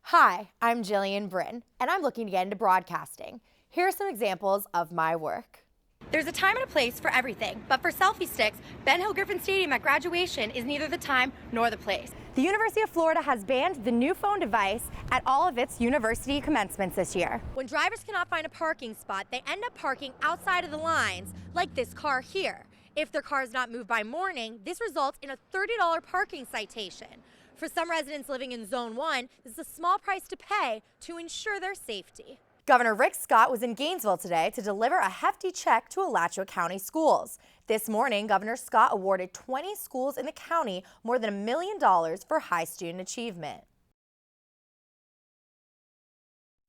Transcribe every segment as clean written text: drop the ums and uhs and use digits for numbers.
Hi, I'm Jillian Brynne, and I'm looking to get into broadcasting. Here are some examples of my work. There's a time and a place for everything, but for selfie sticks, Ben Hill Griffin Stadium at graduation is neither the time nor the place. The University of Florida has banned the new phone device at all of its university commencements this year. When drivers cannot find a parking spot, they end up parking outside of the lines, like this car here. If their car is not moved by morning, this results in a $30 parking citation. For some residents living in Zone 1, this is a small price to pay to ensure their safety. Governor Rick Scott was in Gainesville today to deliver a hefty check to Alachua County schools. This morning, Governor Scott awarded 20 schools in the county more than $1 million for high student achievement.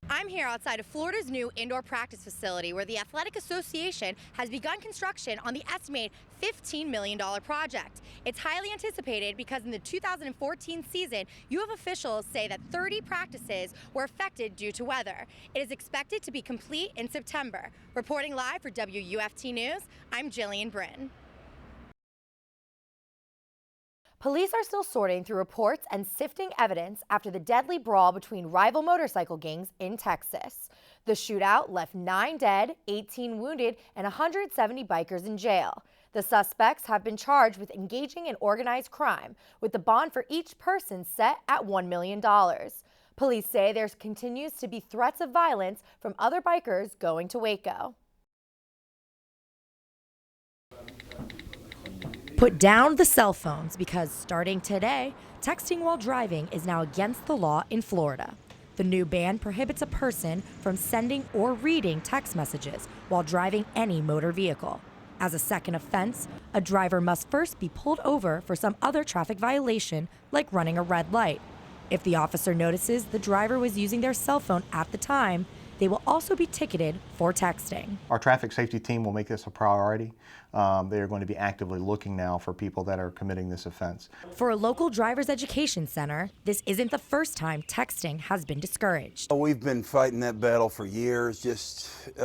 I'm here outside of Florida's new indoor practice facility where the Athletic Association has begun construction on the estimated $15 million project. It's highly anticipated because in the 2014 season, U of officials say that 30 practices were affected due to weather. It is expected to be complete in September. Reporting live for WUFT News, I'm Jillian Brynne. Police are still sorting through reports and sifting evidence after the deadly brawl between rival motorcycle gangs in Texas. The shootout left 9 dead, 18 wounded, and 170 bikers in jail. The suspects have been charged with engaging in organized crime, with the bond for each person set at $1 million. Police say there continues to be threats of violence from other bikers going to Waco. Put down the cell phones because starting today, texting while driving is now against the law in Florida. The new ban prohibits a person from sending or reading text messages while driving any motor vehicle. As a second offense, a driver must first be pulled over for some other traffic violation, like running a red light. If the officer notices the driver was using their cell phone at the time, they will also be ticketed for texting. Our traffic safety team will make this a priority. They are going to be actively looking now for people that are committing this offense. For a local driver's education center, this isn't the first time texting has been discouraged. We've been fighting that battle for years. Just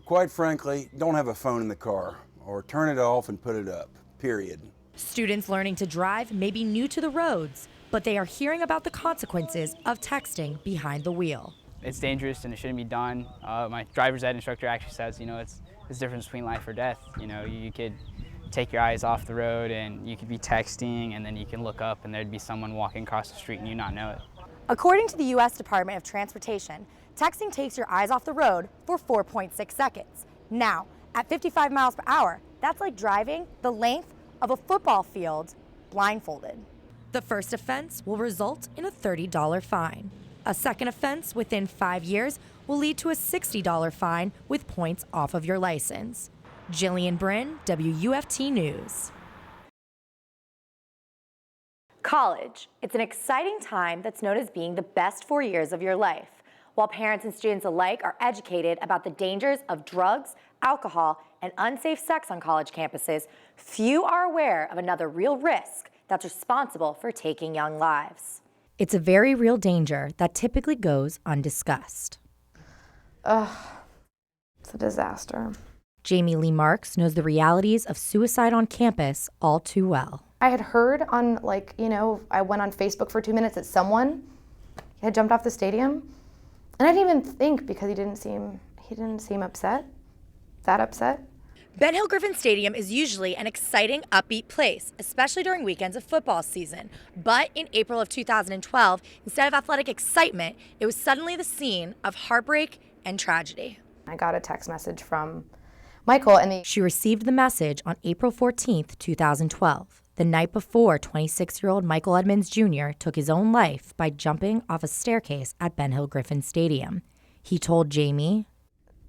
quite frankly, don't have a phone in the car or turn it off and put it up, period. Students learning to drive may be new to the roads, but they are hearing about the consequences of texting behind the wheel. It's dangerous and it shouldn't be done. My driver's ed instructor actually says, it's the difference between life or death. You could take your eyes off the road and you could be texting and then you can look up and there'd be someone walking across the street and you not know it. According to the U.S. Department of Transportation, texting takes your eyes off the road for 4.6 seconds. Now, at 55 miles per hour, that's like driving the length of a football field blindfolded. The first offense will result in a $30 fine. A second offense within 5 years will lead to a $60 fine with points off of your license. Jillian Brynne, WUFT News. College. It's an exciting time that's known as being the best 4 years of your life. While parents and students alike are educated about the dangers of drugs, alcohol, and unsafe sex on college campuses, few are aware of another real risk that's responsible for taking young lives. It's a very real danger that typically goes undiscussed. It's a disaster. Jamie Lee Marks knows the realities of suicide on campus all too well. I had heard on, I went on Facebook for 2 minutes that someone had jumped off the stadium. And I didn't even think because he didn't seem upset, that upset. Ben Hill Griffin Stadium is usually an exciting, upbeat place, especially during weekends of football season. But in April of 2012, instead of athletic excitement, it was suddenly the scene of heartbreak and tragedy. I got a text message from Michael and She received the message on April 14th, 2012, the night before 26-year-old Michael Edmonds Jr. took his own life by jumping off a staircase at Ben Hill Griffin Stadium. He told Jamie,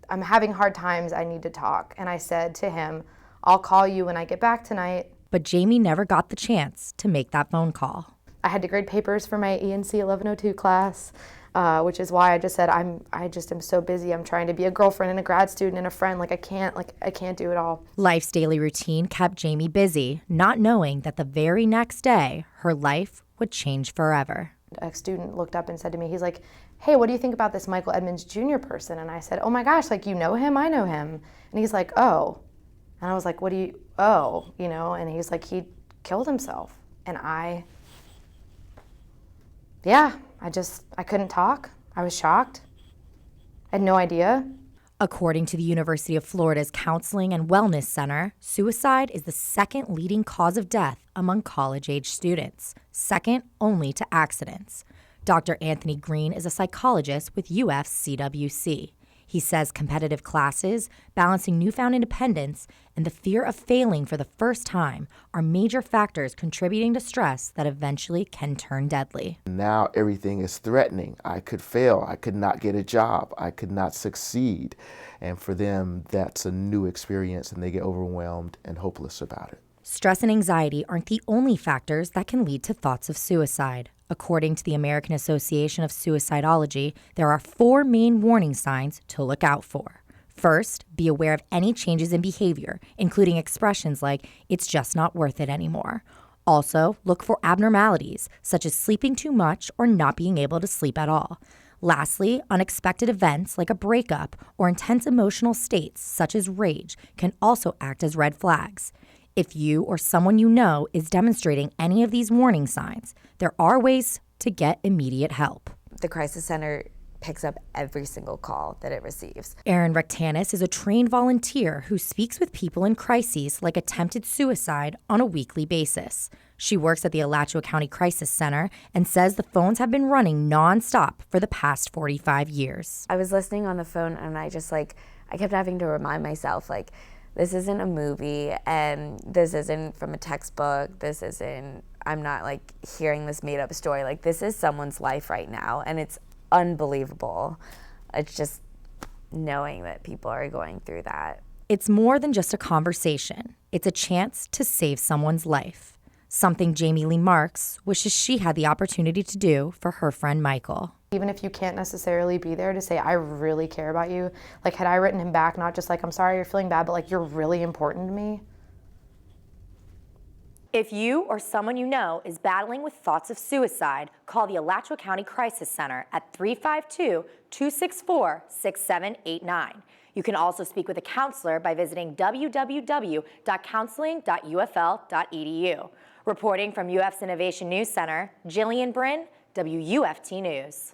I'm having hard times, I need to talk. And I said to him, I'll call you when I get back tonight. But Jamie never got the chance to make that phone call. I had to grade papers for my ENC 1102 class, which is why I just said, I just am so busy. I'm trying to be a girlfriend and a grad student and a friend. I can't do it all. Life's daily routine kept Jamie busy, not knowing that the very next day, her life would change forever. A student looked up and said to me, he's like, hey, what do you think about this Michael Edmonds Jr. person? And I said, oh my gosh, you know him? I know him. And he's like, oh. And I was like, and he's like, he killed himself. And I I couldn't talk. I was shocked. I had no idea. According to the University of Florida's Counseling and Wellness Center, suicide is the second leading cause of death among college-age students, second only to accidents. Dr. Anthony Green is a psychologist with UF-CWC. He says competitive classes, balancing newfound independence, and the fear of failing for the first time are major factors contributing to stress that eventually can turn deadly. Now everything is threatening. I could fail. I could not get a job. I could not succeed. And for them, that's a new experience, and they get overwhelmed and hopeless about it. Stress and anxiety aren't the only factors that can lead to thoughts of suicide. According to the American Association of Suicidology, there are 4 main warning signs to look out for. First, be aware of any changes in behavior, including expressions like, "it's just not worth it anymore." Also, look for abnormalities, such as sleeping too much or not being able to sleep at all. Lastly, unexpected events like a breakup or intense emotional states, such as rage, can also act as red flags. If you or someone you know is demonstrating any of these warning signs, there are ways to get immediate help. The Crisis Center picks up every single call that it receives. Erin Rectanis is a trained volunteer who speaks with people in crises like attempted suicide on a weekly basis. She works at the Alachua County Crisis Center and says the phones have been running nonstop for the past 45 years. I was listening on the phone and I kept having to remind myself, this isn't a movie and this isn't from a textbook. I'm not hearing this made up story. This is someone's life right now, and it's unbelievable. It's just knowing that people are going through that. It's more than just a conversation. It's a chance to save someone's life. Something Jamie Lee Marks wishes she had the opportunity to do for her friend Michael. Even if you can't necessarily be there to say, I really care about you. Had I written him back, not just I'm sorry you're feeling bad, but you're really important to me. If you or someone you know is battling with thoughts of suicide, call the Alachua County Crisis Center at 352-264-6789. You can also speak with a counselor by visiting www.counseling.ufl.edu. Reporting from UF's Innovation News Center, Jillian, Brynne, WUFT News.